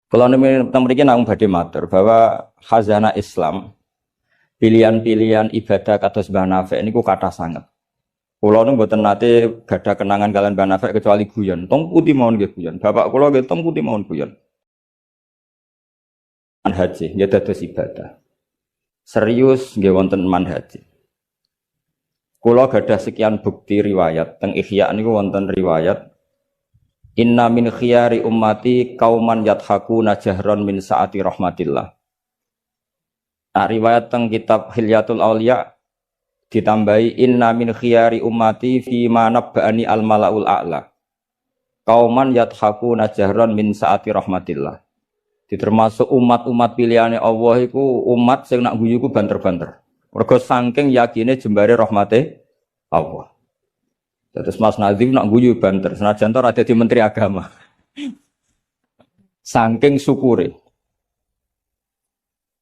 Kalau mriki nang badhe matur bahwa khazanah Islam, pilihan-pilihan ibadah kados Mbah Nafik niku kathah sanget. Kula nu mboten nate gadah kenangan kalian Mbah Nafik kecuali guyon. Tong putih mawon nggih guyon. Bapak kula nggih tong putih mawon guyon. Manhaj nggih dados ibadah. Serius nggih wonten manhaj. Kula gadah sekian bukti riwayat teng Ihya niku wonten riwayat Inna min khiyari ummati kauman yadhakuna jahron min saati rahmatillah. Nah, riwayat teng kitab Hilyatul Auliya ditambahi inna min khiyari ummati fi ma nabba'ani al malaul a'la. Kauman yadhakuna jahron min saati rahmatillah. Termasuk umat-umat pilihane Allah iku umat sing nak guyu ku banter-banter. Mergo saking yakine jembare rahmate Allah. Terus Mas Nazim nak guyu banter, senajan to ada di Menteri Agama. Saking syukure.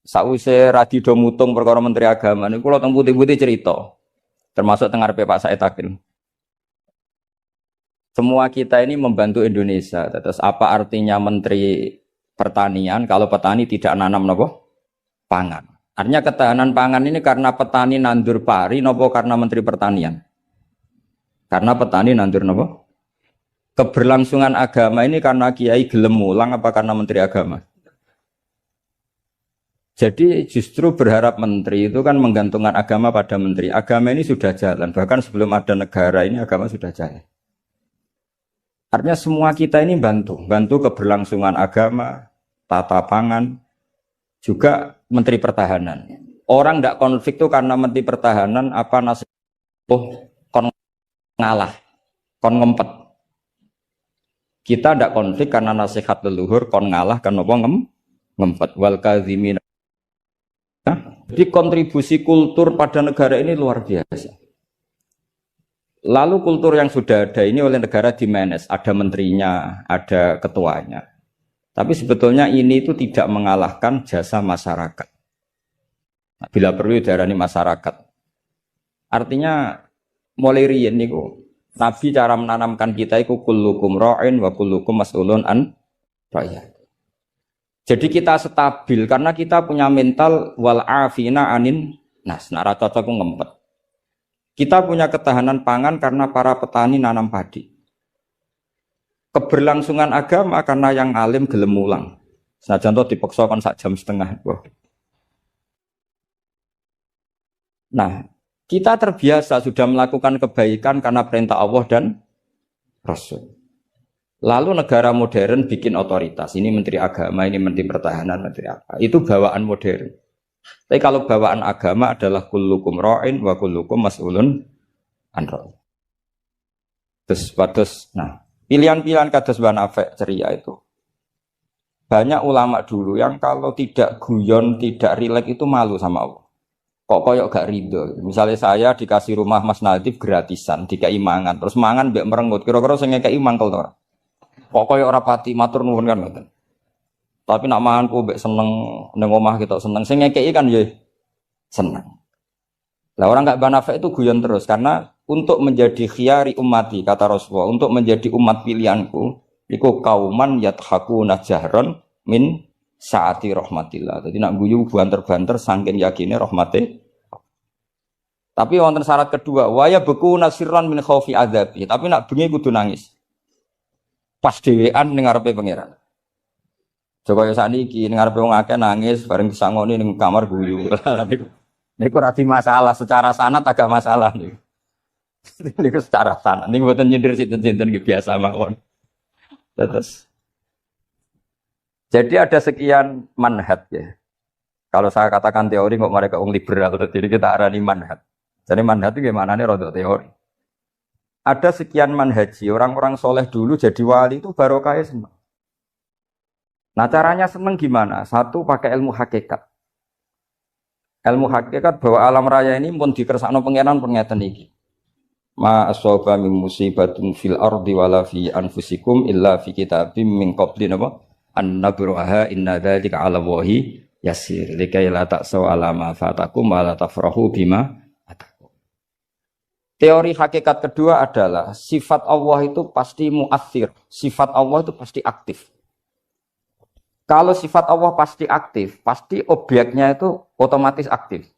Sause radi do mutung perkara Menteri Agama niku kula teng putih-putih cerita. Termasuk teng ngarepe Pak Said Akil. Semua kita ini membantu Indonesia. Terus apa artinya Menteri Pertanian kalau petani tidak nanam nopo? Pangan. Artinya ketahanan pangan ini karena petani nandur pari nopo karena Menteri Pertanian? Karena petani nandur nopo? Keberlangsungan agama ini karena kiai gelem mulang apa karena menteri agama? Jadi justru berharap menteri itu kan menggantungkan agama pada menteri. Agama ini sudah jalan, bahkan sebelum ada negara ini agama sudah jalan. Artinya semua kita ini bantu keberlangsungan agama, tata pangan, juga menteri pertahanan. Orang tidak konflik itu karena menteri pertahanan apa nasib ngalah, kon ngempet. Kita tidak konflik karena nasihat leluhur, kon ngalah kan apa ngempet. Wal kadzimin. Jadi kontribusi kultur pada negara ini luar biasa. Lalu kultur yang sudah ada ini oleh negara dimanage, ada menterinya, ada ketuanya. Tapi sebetulnya ini itu tidak mengalahkan jasa masyarakat. Nah, bila perlu diarani masyarakat. Artinya mulai riyen niku Nabi cara menanamkan kita iku kullukum ra'in wa kullukum mas'ulun an ra'iyat. Jadi kita stabil karena kita punya mental wal afina anin nas. Nah, ra cocok ngempet. Kita punya ketahanan pangan karena para petani nanam padi. Keberlangsungan agama karena yang alim gelem mulang. Senajan to dipaksa kon sak jam setengah. Nah, kita terbiasa sudah melakukan kebaikan karena perintah Allah dan Rasul. Lalu negara modern bikin otoritas. Ini menteri agama, ini menteri pertahanan, menteri apa. Itu bawaan modern. Tapi kalau bawaan agama adalah kullukum ra'in wa kullukum mas'ulun an ra'in. Terus, nah, pilihan-pilihan kados Mbah Nafik ceria itu. Banyak ulama dulu yang kalau tidak guyon, tidak rileks itu malu sama Allah. Kok koyok gak ridho. Misalnya saya dikasih rumah Mas Nadif gratisan, dikai mangan, terus mangan mbek merengut. Kira-kira sing ngekeki mangkel to ora? Kok koyok ora pati matur nuwun kan ngoten. Tapi nak mangan ku mbek seneng ning omah kita seneng. Sing ngekeki kan ya seneng. Lah orang gak Nafik itu guyon terus karena untuk menjadi khiyari ummati kata Rasulullah, untuk menjadi umat pilihanku, iku kauman yathakuna jahron min saati rahmatillah. Jadi nak guyu banter-banter saking yakine rahmate. Tapi wonten syarat kedua, waya beku nasirran min khaufi adzabi. Tapi nak bengi kudu nangis. Pas dhewean ning ngarepe pangeran. Coba ya sakniki ning ngarepe wong akeh nangis bareng disangoni ning kamar guyu. Niku ora masalah secara sanad agak masalah niku. Niku secara sanad. Niku mboten nyindir sinten-sinten iki biasa mawon. Terus jadi ada sekian manhaj ya. Kalau saya katakan teori kok mereka liberal, jadi kita arani manhaj. Jadi manhaj itu gimana nih rodok teori. Ada sekian manhaji, orang-orang soleh dulu jadi wali itu barokahnya senang. Nah caranya senang gimana? Satu pakai ilmu hakikat. Ilmu hakikat bahwa alam raya ini pun dikersakno pengenan pengeten iki. Ma asaba min musibatin fil ardi wala fi anfusikum illa fi kitabim min qabli napa? An-nabruha inna dzalika 'ala Allahi yasir likai la ta'saw 'ala ma fatakum wa la tafrahu bima atakum. Teori hakikat kedua adalah sifat Allah itu pasti mu'athir, sifat Allah itu pasti aktif. Kalau sifat Allah pasti aktif, pasti objeknya itu otomatis aktif.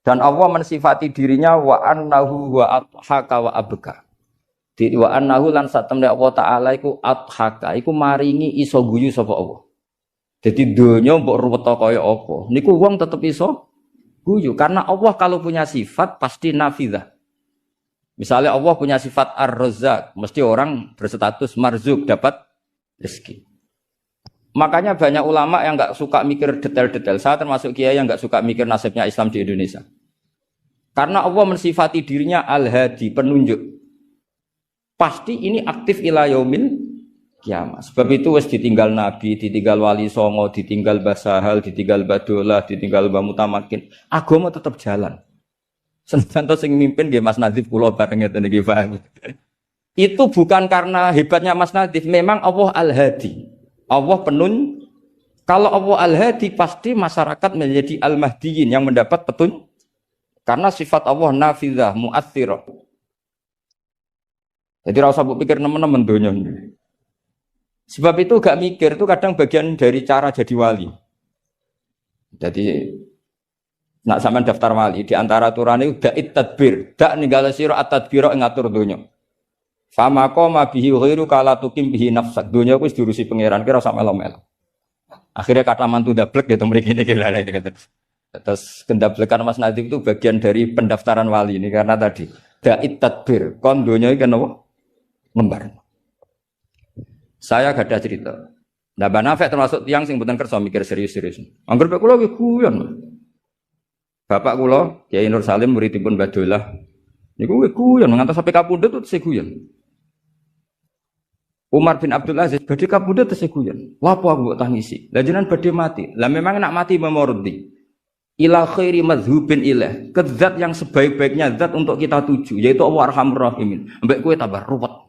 Dan Allah mensifati dirinya wa annahu wa adhaka wa abka. Wa annahu lan satemne Allah taala iku adhaka, iku maringi iso guyu sapa Allah. Jadi donya mbok ruweta kaya apa, niku wong tetep iso guyu karena Allah kalau punya sifat pasti nafidzah. Misalnya Allah punya sifat ar-razzaq, mesti orang berstatus marzuk dapat rezeki. Makanya banyak ulama yang enggak suka mikir detail-detail. Saya termasuk kiai yang enggak suka mikir nasibnya Islam di Indonesia. Karena Allah mensifati dirinya al-hadi, penunjuk. Pasti ini aktif ila yaumil kiamat. Sebab itu wis ditinggal Nabi, ditinggal Wali Songo, ditinggal Basahal, ditinggal Badolah, ditinggal Mbah Mutamakin. Agama tetap jalan. Senajan sing mimpin nggih Mas Nadif kula bareng ngeten iki paham. Itu bukan karena hebatnya Mas Nadif, memang Allah Al-Hadi. Allah kalau Allah Al-Hadi pasti masyarakat menjadi Al-Mahdiyin yang mendapat petunjuk. Karena sifat Allah nafidzah, mu'athirah. Jadi rasa pikir nemen-nemen donya. Sebab itu gak mikir itu kadang bagian dari cara jadi wali. Jadi nak sampean daftar wali di antara aturane da'it tadbir, dak ninggale sira at-tadbira ngatur donya. Fama qama bihi ghairu kala tukim bihi nafsak. Donya wis diurusi pangeran kira sak melo-melo. Akhirnya kata mantu dablek gitu mriki niki lha gitu. Terus kendablekan Mas Nadif itu bagian dari pendaftaran wali ini karena tadi da'it tadbir, kon donya iki kenapa? Lembar. Saya gak ada cerita. Nah, Mbak Nafek termasuk tiang sing mboten kersa mikir serius-serius. Angger pek kula iki guyon. Bapak kula Kiai Nur Salim muridipun Badolah. Niku guyon ngantos sampai kapundhut terus guyon. Umar bin Abdul Aziz badhe kapundhut terus guyon. Lapo aku mbok tangisi? Lah jenengan badhe mati. Lah memang nak mati memordi. Ila khairi madhubin ilah. Ke zat yang sebaik-baiknya zat untuk kita tuju yaitu Allah Arhamur Rahimin. Mbek kowe tambah ruwet.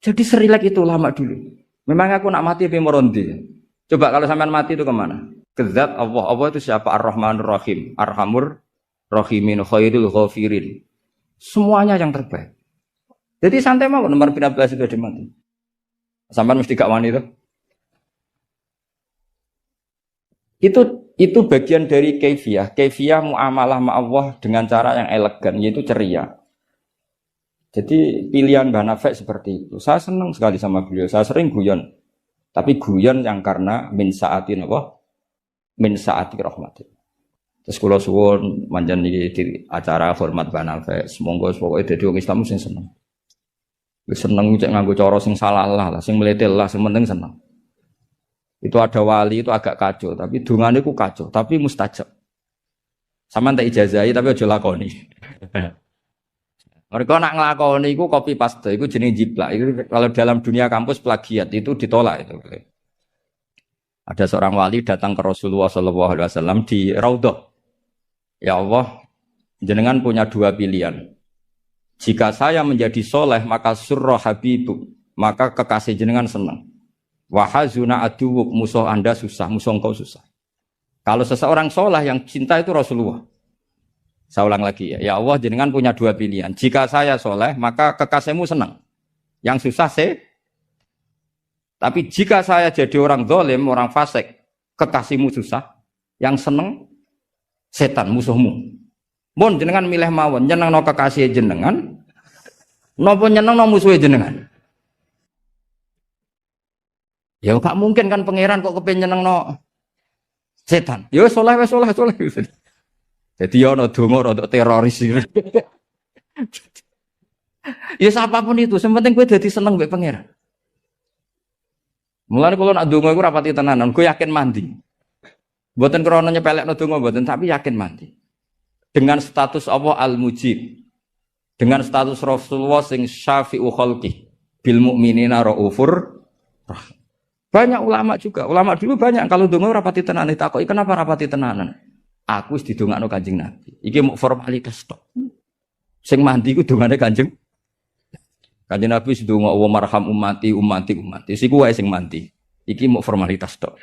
Jadi serilek itu lama dulu. Memang aku nak mati memordi. Coba kalau sampean mati itu kemana? Ke zat Allah. Allah itu siapa? Ar-Rahmanur Rahim, Arhamur Rahimin, Khairul Ghafirin. Semuanya yang terbaik. Jadi santai mau nomor 15 itu mati. Sampean mesti gak wani itu. Itu bagian dari kaifiyah. Kaifiyah muamalah ma Allah dengan cara yang elegan, yaitu ceria. Jadi pilihan Mbah Nafek seperti itu. Saya senang sekali sama beliau. Saya sering guyon. Tapi guyon yang karena min sa'atin apa? Min sa'ati rahmatin. Terus kula suwun manjen iki di acara hormat Mbah Nafek. Semoga pokoke dadi wong Islam sing seneng. Wis seneng cek nganggo cara sing salah lah, sing meletel lah, sing penting seneng. Itu ada wali itu agak kacau, tapi dungane ku kacau, tapi mustajab. Sampeyan tak ijazahi tapi aja lakoni. Mereka nak ngelakoni iku copy paste, iku jeneng jiplak. Itu kalau dalam dunia kampus plagiat itu ditolak itu. Ada seorang wali datang ke Rasulullah SAW di Raudhah. Ya Allah, jenengan punya dua pilihan. Jika saya menjadi soleh maka surra habibuk, maka kekasih jenengan senang. Wahazuna aduwuk, musuh anda susah, musuh engkau susah. Kalau seseorang soleh yang cinta itu Rasulullah. Saya ulang lagi ya. Ya Allah jenengan punya dua pilihan. Jika saya soleh maka kekasihmu senang. Yang susah Tapi jika saya jadi orang zalim, orang fasik, kekasihmu susah. Yang senang setan musuhmu. Mun jenengan milih mawon nyenengno kekasih jenengan, napa nyenengno musuhe jenengan? Ya gak mungkin kan pangeran kok kepen nyenengno setan. Ya soleh. Jadi ya ono donga untuk teroris. Ya siapapun itu, yang penting kowe dadi seneng mbek pangeran. Mulane kula nak donga iku rapati tenanan, kowe yakin mandi. Mboten krana nyepelekno donga mboten, tapi yakin mandi. Dengan status Allah Al-Mujib. Dengan status Rasulullah sing syafi'u khalqi bil mukminina raufur rahim. Banyak ulama juga, ulama dulu banyak kalau donga rapati tenanan ditakoki kenapa rapati tenanan? Aku wis didongakno Kanjeng Nabi. Iki mau formalitas tok. Sing mandi ku dongane Kanjeng Nabi wis donga wa marham ummati. Siku wae sing mandi. Iki mau formalitas tok.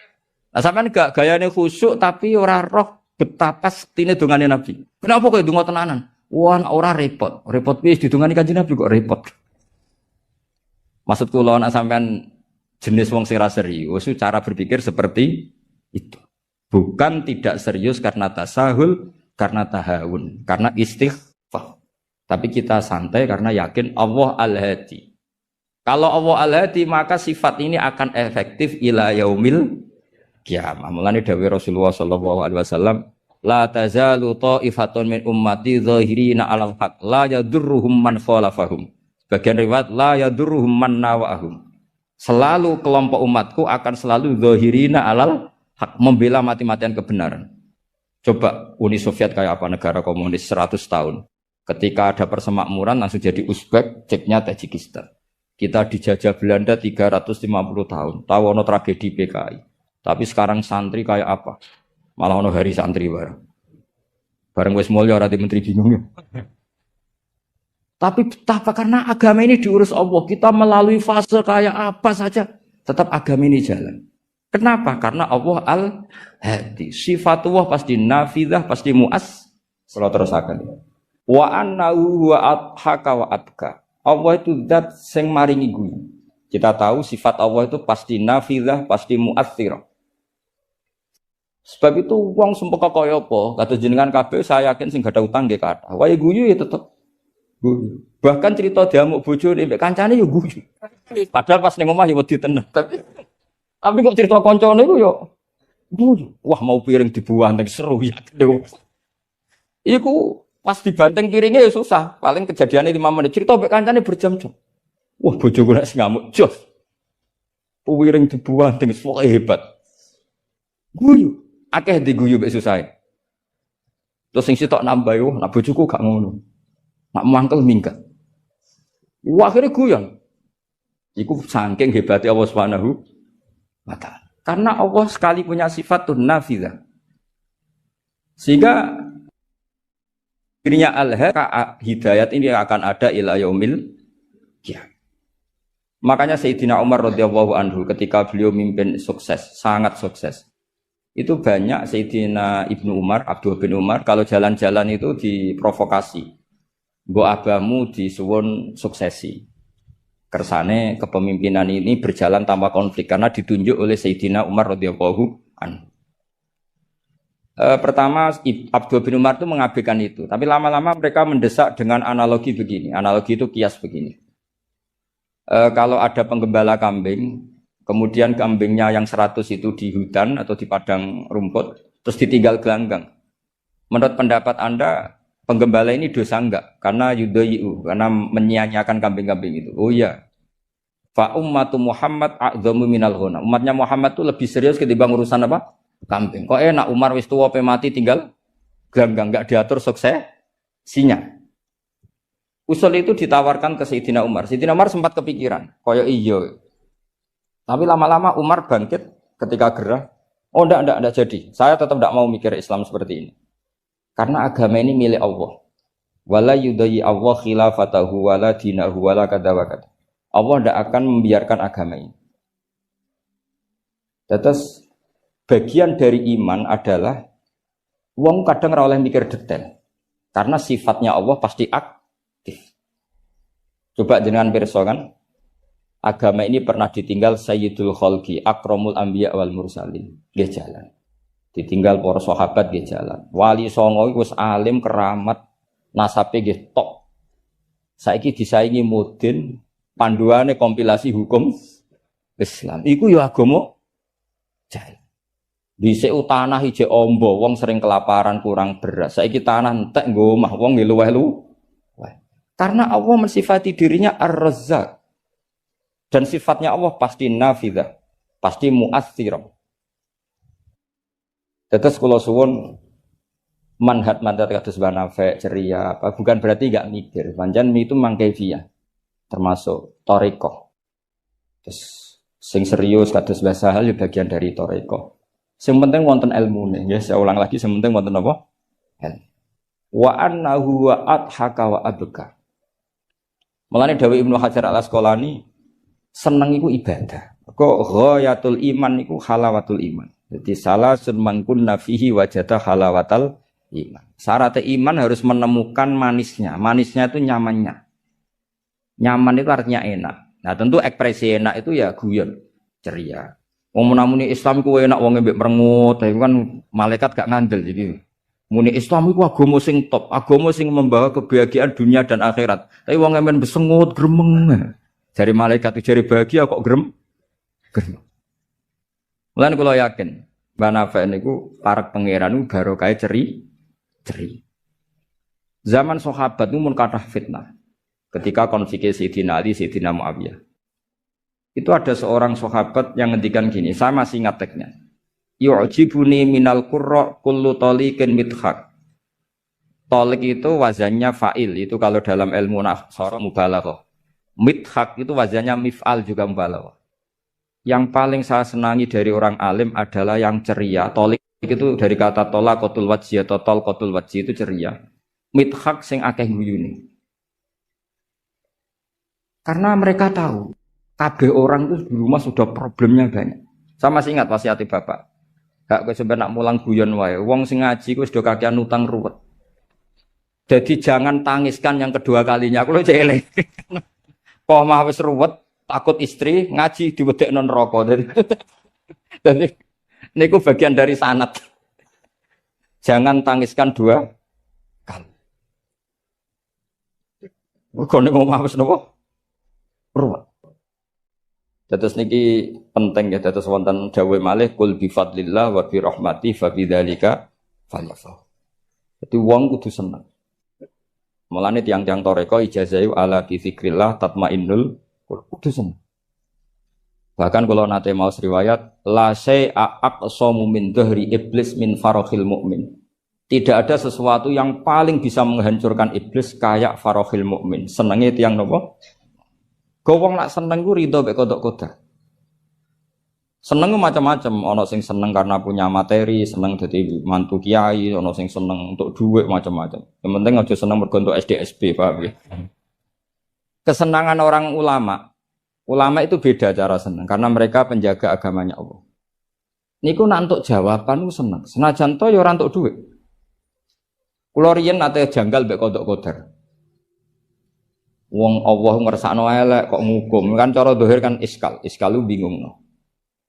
Lah sampean gak gayane khusyuk tapi ora roh betapa sektine dongane Nabi. Kenapa kowe donga tenanan? Wah, ora repot. Repot wis didongani Kanjeng Nabi kok repot. Maksud kula nek sampean jenis wong sing ra serius, cara berpikir seperti itu. Bukan tidak serius karena tasahul, karena tahawun, karena istighfar. Tapi kita santai karena yakin Allah Al-Hadi. Kalau Allah Al-Hadi maka sifat ini akan efektif ila yaumil qiyamah. Mulane dawuh Rasulullah sallallahu alaihi wasallam, la tazalu ta'ifatun min ummati zahirina 'alal haq la yadurruhum man khalafahum. Bagian riwayat la yadurruhum man nawahum. Selalu kelompok umatku akan selalu zahirina 'alal hak, membela mati-matian kebenaran. Coba Uni Soviet kayak apa, negara komunis 100 tahun. Ketika ada persemakmuran langsung jadi Uzbek, ceknya Tajikistan. Kita dijajah Belanda 350 tahun. Tahu ono tragedi PKI. Tapi sekarang santri kayak apa? Malah ono hari santri bareng. Bareng wis mulya ora menteri bingung ya. Tapi betapa karena agama ini diurus Allah, kita melalui fase kayak apa saja tetap agama ini jalan. Kenapa? Karena Allah Al-Hadi. Sifatullah pasti nafidah, pasti mu'as. Selalu terus akan. Wa annahu wa adhaka wa abka. Allah itu zat sing maringi guyu. Kita tahu sifat Allah itu pasti nafidah, pasti mu'athirah. Sebab itu wong sumpah kaya apa? Kata jenengan kabeh saya yakin sing gak ada utang nggih kathah. Wae guyu ya tetep guyu. Bahkan cerita diamuk bojone mbek kancane ya guyu. Padahal pas ning omah ya wedi tenan. Tapi kok cerita koncone iku ya guyu. Wah mau piring dibuang ning seru ya. Iku pas dibanteng piringnya ya susah. Paling kejadiannya 5 menit. Cerita mbek kancane berjam-jam. Wah bojoku nek ngamuk jos. Piring dibuang ning sok hebat. Guyu. Akeh diguyu mbek susah. Terus sing sitok nambah yo, nak bojoku gak ngono. Nak mangkel minggat. Wah akhirnya guyon. Iku saking hebatnya Allah Subhanahu wa ta'ala. Karena Allah sekali punya sifatun nafidah. Sehingga dirinya hidayat ini akan ada ila yaumil qiyamah. Makanya Sayyidina Umar radhiyallahu anhu ketika beliau mimpin sukses, sangat sukses. Itu banyak Sayyidina Ibnu Umar, Abdul bin Umar kalau jalan-jalan itu diprovokasi. Mbok abamu disuwun suksesi. Kersane kepemimpinan ini berjalan tanpa konflik karena ditunjuk oleh Sayyidina Umar radhiyallahu anhu. Pertama Abdul bin Umar itu mengabaikan itu, tapi lama-lama mereka mendesak dengan analogi begini. Analogi itu kias begini. Kalau ada penggembala kambing, kemudian kambingnya yang 100 itu di hutan atau di padang rumput, terus ditinggal gelanggang. Menurut pendapat Anda, penggembala ini dosa enggak? Karena yudhayu, karena menyia-nyiakan kambing-kambing itu. Oh iya. Fa ummatu Muhammad a'dhamu minal ghunam. Umatnya Muhammad itu lebih serius ketimbang urusan apa? Kambing. Kok enak Umar wis tuwa pe mati tinggal gelanggang, enggak diatur suksesinya. Usul itu ditawarkan ke Sayyidina Umar. Sayyidina Umar sempat kepikiran, koyo iya. Tapi lama-lama Umar bangkit ketika gerah. Oh enggak jadi. Saya tetap enggak mau mikir Islam seperti ini. Karena agama ini milik Allah. Wala yudayyi Allah khilafatahu wala dinahu wala kada wa kada. Allah enggak akan membiarkan agama ini. Terus bagian dari iman adalah wong kadang ora oleh mikir detail. Karena sifatnya Allah pasti aktif. Coba jenengan pirsa kan, agama ini pernah ditinggal Sayyidul Khalqi, Akramul Anbiya wal Mursalin, nggih jalan. Ditinggal para sahabat nggih jalan. Wali songo iku wis alim keramat, nasabe nggih tok. Saiki disaingi mudin, panduane kompilasi hukum Islam. Iku ya agama jalan. Dhisik tanah ije ombo, wong sering kelaparan kurang beras. Saiki tanah entek nggo omah, wong nggih luweh-luweh. Karena Allah mensifati dirinya Ar-Razzaq. Dan sifatnya Allah pasti nafidah, pasti mu'athirah. Tetes kula suwun manhat kados banafe ceria apa bukan berarti enggak mikir. Pancen itu mangkefiyah. Termasuk thariqah. Terus sing serius kados bahasa hal bagian dari thariqah. Sing penting wonten ilmune, ya saya ulang lagi sing penting wonten apa? Ilmu. Wa annahu wa adhaka wa abka. Mulane dawuh Ibnu Hajar Al-Asqalani seneng iku ibadah. Kok ghayatul iman iku halawatul iman. Jadi salasun man kunna fihi wajada halawatal iman. Syarat iman harus menemukan manisnya. Manisnya itu nyamannya. Nyaman itu artinya enak. Nah, tentu ekspresi enak itu ya guyon. ceria. Wong muni Islam ku enak wong mbek merengut, tapi kan malaikat gak ngandel jadi. Muni Islam iku agama sing top, agama sing membawa kebahagiaan dunia dan akhirat. Tapi wong emen besengut gremeng. Jari malaikat itu jari bahagia kok gremeng. Mulane kula yakin, Mbah Nafi niku parek pangeran niku barokah ceri. Zaman sahabat itu mun kathah fitnah. Ketika konflik Sayyidina Ali, Sayyidina Muawiyah. Itu ada seorang sahabat yang ngendikan gini, saya masih ingat teksnya. Yu'jibuni minal qurra kullu taliqin mithaq. Talik itu wazannya fa'il, itu kalau dalam ilmu nahwu mubalaghah. Mithaq itu wazannya mif'al juga mubalaghah. Yang paling saya senangi dari orang alim adalah yang ceria. Talik itu dari kata talaqatul wajhi atau talqatul wajhi itu ceria. Mithaq sing akeh guyune. Karena mereka tahu kabeh orang itu di rumah sudah problemnya banyak. Saya masih ingat wasiat bapak. Gak kowe sampe nak mulang guyon wae. Wong sing ngaji kuwi sudah kakean utang ruwet. Jadi jangan tangiskan yang kedua kalinya. Kulo celeng. Kok mah wis ruwet, takut istri ngaji diwedekno neraka. Jadi niku bagian dari sanad. Jangan tangiskan dua kali. Kok niku mah wis napa? Ruwet. Dados niki penting ya, dados wonten dawuh malih kul bi fadlillah wa bi rahmati fa bidzalika falyafrah. Dadi wong kudu seneng. Mulane tiang-tiang toreko ijazahi ala bi dzikrillah tatmainnul kudu seneng. Bahkan kalau nate maos riwayat la syai'a aqsamu min dhahri iblis min farahil mukmin. Tidak ada sesuatu yang paling bisa menghancurkan iblis kayak farahil mukmin. Senenge tiang nopo? Wong nak seneng ku ridho mek kodok kodar. Seneng ku macam-macam, ana sing seneng karena punya materi, seneng dadi mantu kiai, ana sing seneng untuk duit macam-macam. Yang penting aja seneng mergo untuk SDSB, paham ya? Kesenangan orang ulama itu beda cara seneng karena mereka penjaga agamanya Allah. Niku nak untuk jawaban ku seneng. Senajan to ya ora untuk duit. Kula riyen nate janggal mek kodok kodar. Wong Allah ngersakno elek kok ngukum kan cara dohir kan iskal lu bingung no.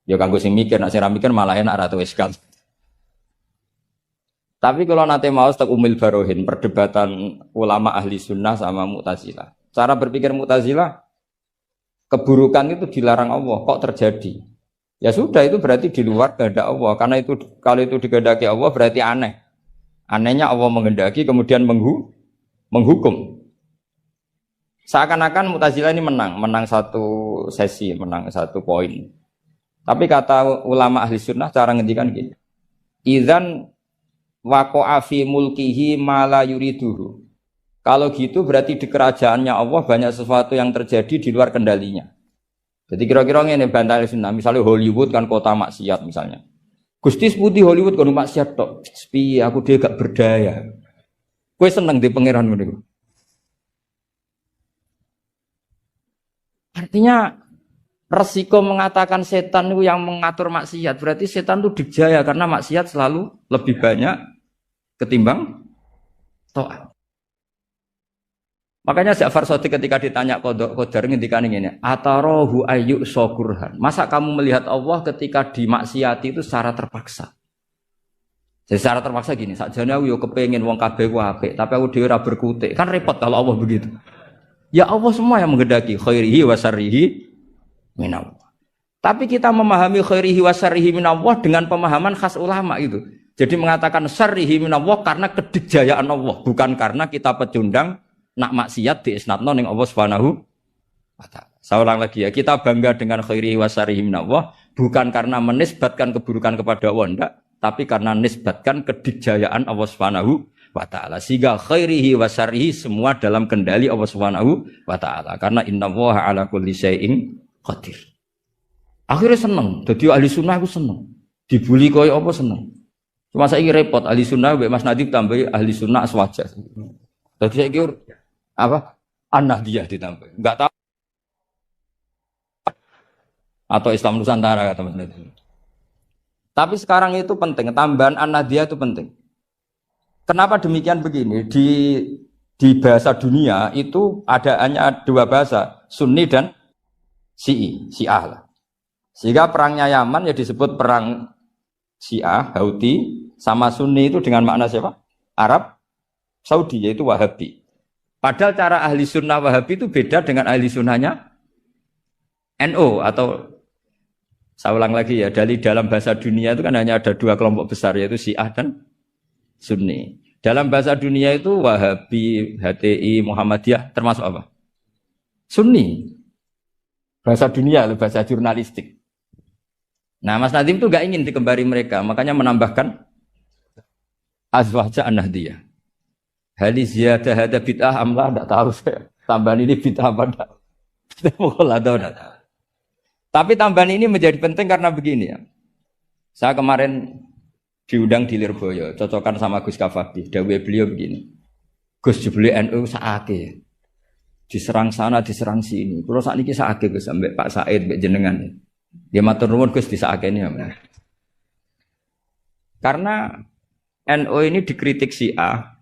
Ya kanggo sing mikir nek sing ra mikir malah enak ra tau iskal. Tapi kalau nate mau tak umil barohin perdebatan ulama ahli sunnah sama Mu'tazilah. Cara berpikir Mu'tazilah keburukan itu dilarang Allah kok terjadi. Ya sudah itu berarti di luar kehendak Allah karena itu kalau itu dikehendaki Allah berarti aneh. Anehnya Allah menghendaki kemudian menghukum. Seakan-akan Mu'tazilah ini menang satu sesi, menang satu poin. Tapi kata ulama ahli sunnah cara ngendikan gini. Idzan waqa'a fi mulkihi ma la yuriduhu. Kalau gitu berarti di kerajaannya Allah banyak sesuatu yang terjadi di luar kendalinya. Jadi kira-kira ngene bantah ahli sunnah, misalnya Hollywood kan kota maksiat misalnya. Gusti seputi Hollywood kan maksiat tok. Piye aku dia gak berdaya. Kowe seneng di pangeran ngono iku. Artinya resiko mengatakan setan itu yang mengatur maksiat berarti setan itu dijaya karena maksiat selalu lebih banyak ketimbang taat. Makanya Ja'far Shadiq ketika ditanya Qadar ngendikan ngene, "Atarahu ayyu syukurhan." Masa kamu melihat Allah ketika dimaksiati itu secara terpaksa? Jadi secara terpaksa gini, sakjane aku yo kepengin wong kabeh ku apik, tapi aku dhewe ora berkutik. Kan repot kalau Allah begitu. Ya Allah semua yang menghendaki khairihi wa syarrihi minallah. Tapi kita memahami khairihi wa syarrihi minallah dengan pemahaman khas ulama itu. Jadi mengatakan syarrihi minallah karena kedikjayaan Allah, bukan karena kita pecundang nak maksiat diisnadno ning Allah Subhanahu wa taala. Saya ulang lagi ya, kita bangga dengan khairihi wa syarrihi minallah bukan karena menisbatkan keburukan kepada Allah enggak, tapi karena nisbatkan kedikjayaan Allah Subhanahu wa ta'ala. Sehingga khairihi wa syarrihi semua dalam kendali Allah Subhanahu wa ta'ala. Karena innallaha ala kulli syai'in qadir. Akhirnya seneng. Jadi ahli sunnah aku seneng. Dibuli kaya apa seneng. Cuma saiki repot ahli sunnah mbek Mas Nadib tambahi ahli sunnah aswaja. Jadi saiki apa? An-Nahdiyah ditambah. Enggak tahu. Atau Islam Nusantara kata Mas Nadib. Tapi sekarang itu penting, tambahan An-Nahdiyah itu penting. Kenapa demikian begini? Di bahasa dunia itu ada hanya dua bahasa, Sunni dan Syiah lah. Sehingga perangnya Yaman ya disebut perang Syiah, Houthi, sama Sunni itu dengan makna siapa? Arab, Saudi, yaitu Wahabi. Padahal cara ahli sunnah Wahabi itu beda dengan ahli sunnahnya NU atau saya ulang lagi ya, dari dalam bahasa dunia itu kan hanya ada dua kelompok besar yaitu Syiah dan Sunni. Dalam bahasa dunia itu Wahabi, HTI, Muhammadiyah termasuk apa? Sunni. Bahasa dunia, bahasa jurnalistik. Nah, Mas Nadim itu gak ingin dikembari mereka, makanya menambahkan azwaja an-nahdiyah. Hali ziyadah hada bid'ah amlah, tidak tahu saya. Tambahan ini bid'ah apa enggak? Tidak tahu. Tapi tambahan ini menjadi penting karena begini ya. Saya kemarin diundang di Lirboyo, cocokan sama Gus Kafabi. Dawe beliau begini. Gus jebule NU saake. Diserang sana, diserang sini. Kalau saat ini saake Gus sampai Pak Said, mbek jenengan. Dia matur nuwun Gus disaake ini. Karena NU ini dikritik Syiah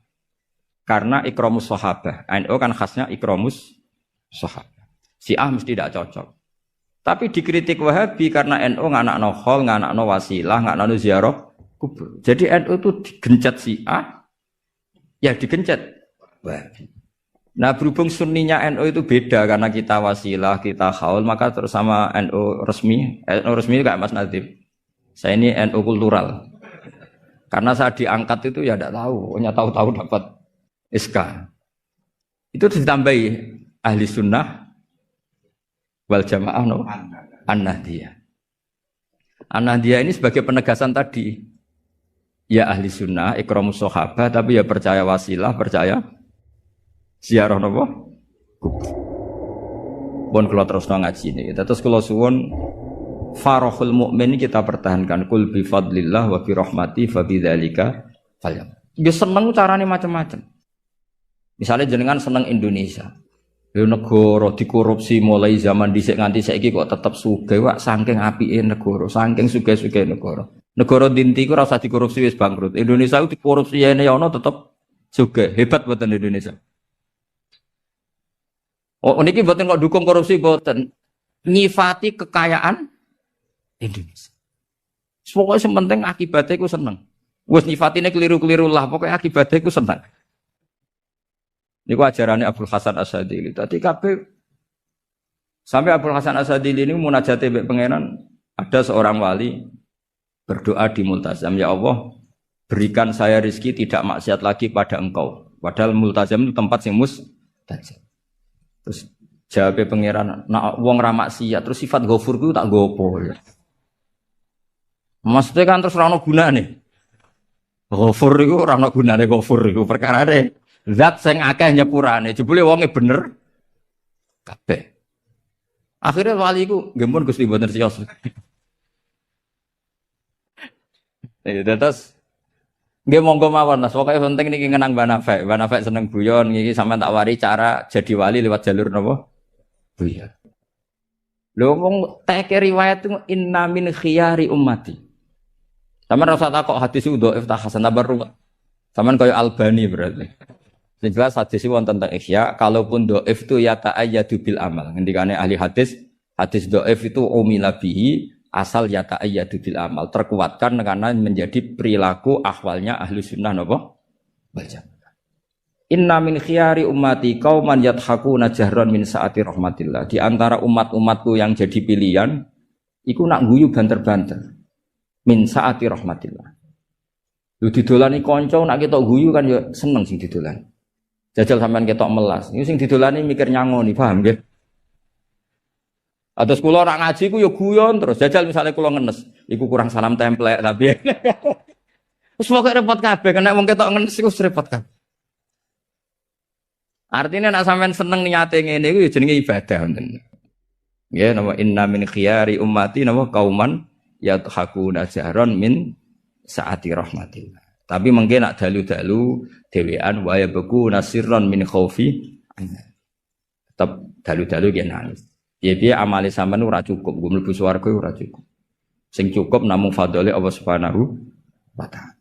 karena ikramus sahabah. NU kan khasnya ikramus sahabah. Syiah mesti tidak cocok. Tapi dikritik Wahabi karena NU nganakno khol, nganakno wasilah, nganakno ziarah kubur. Jadi NU itu digencet Syiah, ya digencet Wahabi. Nah berhubung sunninya NU itu beda karena kita wasilah, kita khaul, maka terus sama NU resmi kayak Mas Nadim. Saya ini NU kultural. Karena saya diangkat itu ya tidak tahu, hanya tahu-tahu dapat SK. Itu ditambahi ahli sunnah wal jamaah no an-nahdiyah. An-nahdiyah ini sebagai penegasan tadi. Ya ahli sunnah, ikramus sahabah, tapi ya percaya wasilah, percaya ziarah napa? Pun kula terusno ngaji niki. Terus kula suwun farahul mukmin kita pertahankan kul bi fadlillah wa bi rahmati fa bidzalika falyam. Nggih seneng carane macam-macam. Misalnya jenengan seneng Indonesia. Negara dikorupsi mulai zaman dhisik nganti saiki kok tetep sugih wak saking apike negara, saking sugih-sugih negara. Negara dinti ku ora usah dikorupsi wis bangkrut. Indonesia ku dikorupsi ene ya ono tetep sugih. Hebat mboten Indonesia. Oh niki mboten kok dukung korupsi mboten. Nyifati kekayaan Indonesia. Pokoke sing penting akibatnya ku seneng. Wis nyifatine keliru-keliru lah, pokoke akibatnya ku seneng. Niku ajarannya Abdul Hasan As-Sadili. Tadi kabeh sampai Abdul Hasan As-Sadili ini munajate mbek pangeran, ada seorang wali berdoa di multazam, ya Allah, berikan saya rezeki tidak maksiat lagi pada Engkau. Padahal multazam itu tempat sing mustajab. Terus jawab pangeran, nak wong ra maksiat, terus sifat ghafur ku tak gopo ya. Maksudnya kan terus ora ono gunane. Ghafur iku ora ono gunane ghafur iku perkarane zat sing akeh nyepurane, jebule wonge bener kabeh. Akhirnya wali iku nggih mun Gusti mboten siyos. Terus nggih monggo mawon Mas, pokoke penting niki ngenang Mbah Nafek. Mbah Nafek seneng guyon niki sampean tak wari cara jadi wali lewat jalur napa? Guyon. Lho wong teke riwayat itu inna min khiyari ummati. Sampeyan rasa takok hadis itu dhaif ta hasan tabarru. Sampeyan koyo Albani berarti. Yang jelas hadis itu wonten tentang Ihya, kalaupun dhaif itu ya ta'ayyadu bil amal. Ngendikane ahli hadis dhaif itu umila bihi asal ya ta'ayyadu bil amal, terkuatkan karena menjadi perilaku ahwalnya ahli sunnah napa? Wal jamaah. Inna min khiyari ummati qauman yadhakuna jahran min saati rahmatillah. Di antara umat-umatku yang jadi pilihan iku nak guyu banter-banter min saati rahmatillah. Lu didolani kanca nak ketok guyu kan ya seneng sing didolani. Jajal sampean ketok melas. Iku sing didolani mikir nyangoni, paham nggih? Atus kula ora ngaji ku ya guyon terus. Jajal misalnya kula ngenes, iku kurang salam templek tapi. Wis pokoke repot kabeh, nek wong ketok ngenes iku repot kabeh. Artinya nek sampean seneng niate ngene iku ya jenenge ibadah ngoten. Nggih, napa inna min khiyari ummati napa kauman yadhakuna jahran min saati rahmatillah. Tapi mungkin nak dalu-dalu dewean waya beku nasirron min khaufi. Tetap dalu-dalu ge nangis. Piye-piye amale sampean ora cukup, nggo mlebu swarga ora cukup. Sing cukup namung fadhole Allah Subhanahu wa taala.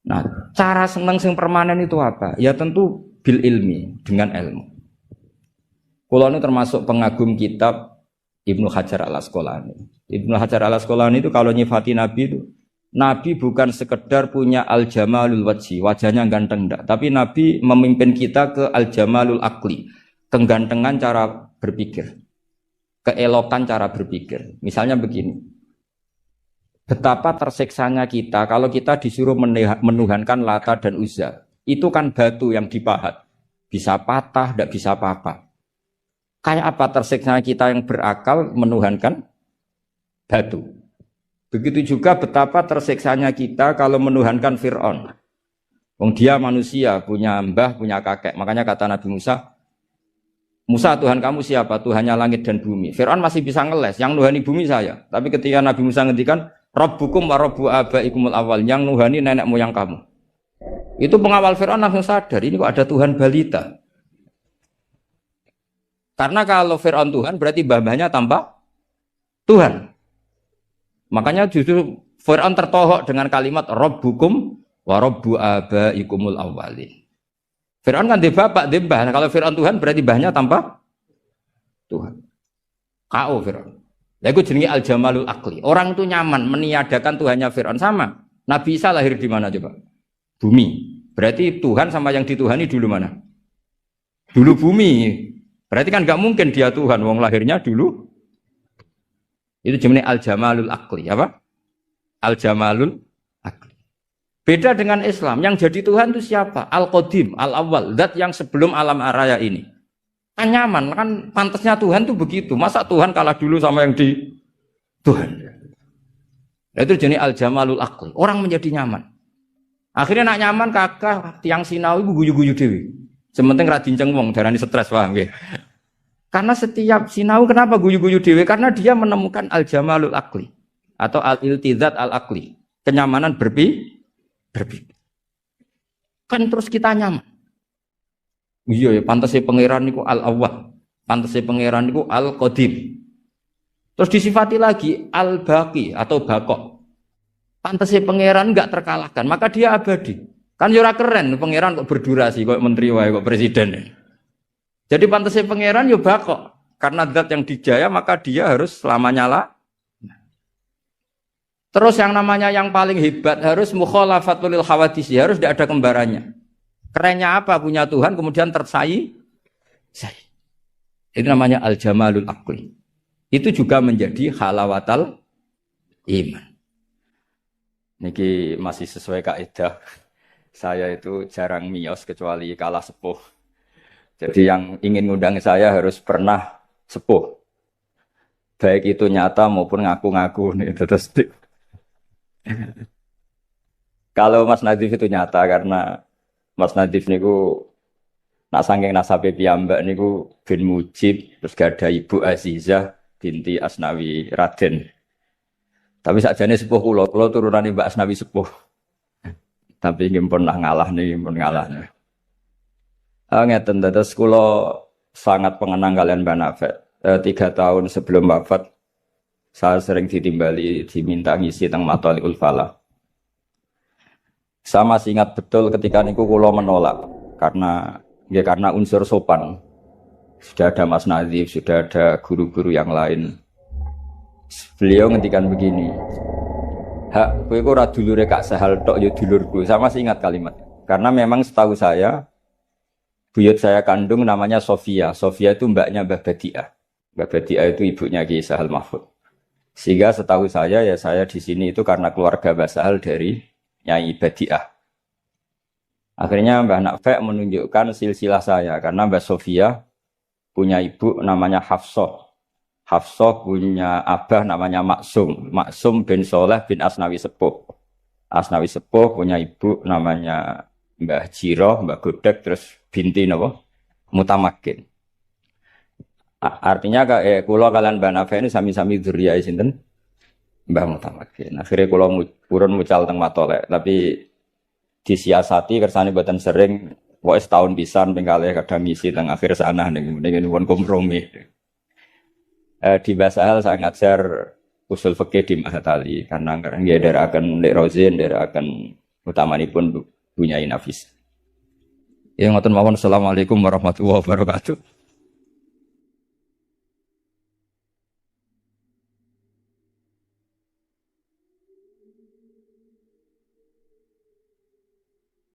Nah, cara seneng sing permanen itu apa? Ya tentu bil ilmi, dengan ilmu. Kula ini termasuk pengagum kitab Ibnu Hajar Al-Asqalani. Ibnu Hajar al-Asqalani itu kalau nyifati Nabi itu, Nabi bukan sekedar punya al-jamalul wajhi, wajahnya ganteng enggak, tapi Nabi memimpin kita ke al-jamalul akli, kegantengan cara berpikir, keelokan cara berpikir. Misalnya begini, betapa tersiksanya kita kalau kita disuruh menuhankan Lata dan Uzza. Itu kan batu yang dipahat, bisa patah, tidak bisa apa-apa. Kayak apa tersiksanya kita yang berakal menuhankan batu. Begitu juga betapa tersiksanya kita kalau menuhankan Fir'aun. Wong dia manusia, punya mbah, punya kakek. Makanya kata Nabi Musa, Musa Tuhan kamu siapa? Tuhannya langit dan bumi. Fir'aun masih bisa ngeles, yang nuhani bumi saya. Tapi ketika Nabi Musa ngendikan, Rabbukum wa Rabbu abaikumul awal, yang nuhani nenek moyang kamu. Itu pengawal Fir'aun langsung sadar, ini kok ada Tuhan balita. Karena kalau Fir'aun Tuhan berarti mbah-mbahnya tanpa Tuhan. Makanya justru Fir'aun tertohok dengan kalimat Rabbukum wa Rabbu abaikumul awwalin. Fir'aun kan dia bapak, dia mbah. Nah, kalau Fir'aun Tuhan berarti mbahnya tanpa Tuhan. K.O. Fir'aun. Nah, itu jenenge al-jamalul akli. Orang itu nyaman meniadakan Tuhannya Fir'aun sama. Nabi Isa lahir di mana coba? Bumi. Berarti Tuhan sama yang dituhani dulu mana? Dulu bumi. Berarti kan nggak mungkin dia Tuhan, wong lahirnya dulu. Itu jenis al-jamalul akli, apa? Al-jamalul akli. Beda dengan Islam, yang jadi Tuhan itu siapa? Al-Qadim, Al-Awwal, zat yang sebelum alam raya ini. Kan nyaman, kan pantasnya Tuhan itu begitu. Masa Tuhan kalah dulu sama yang di Tuhan? Itu jenis al-jamalul akli. Orang menjadi nyaman. Akhirnya nak nyaman kakak tiang sinau ibu guyu-guyu dewi. Sementing ra dinceng wong darani stres, paham nggih. Karena setiap sinau kenapa guyu-guyu dewe? Karena dia menemukan al-jamalul akli atau al-iltizat al-akli, kenyamanan berpikir. Kan terus kita nyaman. Iya ya, pantasnya pangeran niku al-awwal, pantasnya pangeran niku al-qadim. Terus disifati lagi al-baqi atau baqo. Pantasnya pangeran enggak terkalahkan, maka dia abadi. Kan ora keren pangeran kok berdurasi kok menteri wae kok presiden. Jadi pantasnya pangeran yo bakok. Karena zat yang dijaya maka dia harus selamanya lah. Terus yang namanya yang paling hebat harus mukhalafatul hawadis, harus tidak ada kembarannya. Kerennya apa? Punya Tuhan kemudian tersayi. Itu namanya al-jamalul aqli. Itu juga menjadi halawatal iman. Niki masih sesuai kaidah. Saya itu jarang miyos kecuali kalah sepuh. Jadi yang ingin ngundang saya harus pernah sepuh. Baik itu nyata maupun ngaku-ngaku nih. Terus kalau Mas Nadif itu nyata karena Mas Nadif niku nak saking nasabe piyambak niku bin Mujib, terus gak ada Ibu Azizah binti Asnawi Raden. Tapi sakjane sepuh kula turunane Mbak Asnawi sepuh. Tapi nggih pun ngalah nih, pun ngalah nih. Ngeten dados kula sangat pengenang kalian Mbak Nafek. 3 tahun sebelum wafat saya sering ditimbali diminta ngisi teng Mathaul Falah. Saya masih ingat betul ketika niku kula menolak karena unsur sopan. Sudah ada Mas Nadif, sudah ada guru-guru yang lain. Beliau ngendikan begini, hak kowe ora dulure Kak Sahal tok ya dulurku. Saya masih ingat kalimat. Karena memang setahu saya buyut saya kandung namanya Sofia. Sofia itu mbaknya Mbah Badiah. Mbah Badiah itu ibunya Ki Sahal Mahfud. Sehingga setahu saya ya saya di sini itu karena keluarga Mbah Sahal dari Nyai Badiah. Akhirnya Mbah Nafek menunjukkan silsilah saya karena Mbah Sofia punya ibu namanya Hafsah. Hafsah punya abah namanya Maksum. Maksum bin Soleh bin Asnawi Sepuh. Asnawi Sepuh punya ibu namanya Mbah Jiroh, Mbah Godek, terus binti napa? Mutamakin. Artinya kula kalian Mbah Nafek ini sami-sami dzurriyahe sinten? Mbah Mutamakin. Akhirnya kula purun mucal teng Matolek, tapi disiasati kersane mboten sering, pokoke setahun pisan ping kalih kadang ngisi teng akhir sana ning pun kompromi. Di Basahal saya ngajar usul fikih di Mahat Ali karena nggih ndherekaken Lek Rozin, ndherekaken utamanipun Bunyai Nafis. Ya ngoten mawon, assalamualaikum warahmatullahi wabarakatuh.